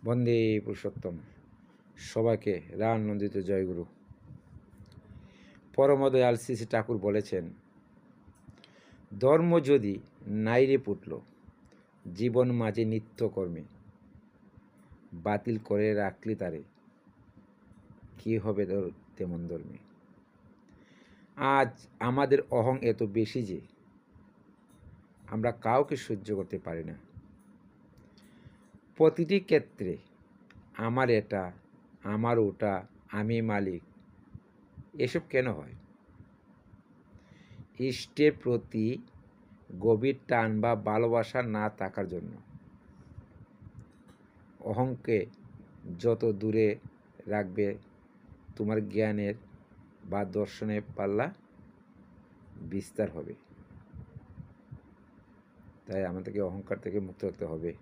বন্দে পুরুষোত্তম। সবাইকে রানন্দিত জয়গুরু। পরমদয়াল শ্রী শ্রী ঠাকুর বলেছেন, ধর্ম যদি নাইরে পুটল জীবন মাঝে নিত্যকর্মে, বাতিল করে রাখলি তারে কি হবে তেমন ধর্মে। আজ আমাদের অহং এত বেশি যে আমরা কাউকে সহ্য করতে পারি না। প্রতিটি ক্ষেত্রে আমার এটা, আমার ওটা, আমি মালিক, এসব কেন হয়? ইষ্টের প্রতি গভীর টান বা ভালোবাসা না থাকার জন্য। অহংকে যত দূরে রাখবে তোমার জ্ঞানের বা দর্শনের পাল্লা বিস্তার হবে। তাই আমাদেরকে অহংকার থেকে মুক্ত হতে হবে।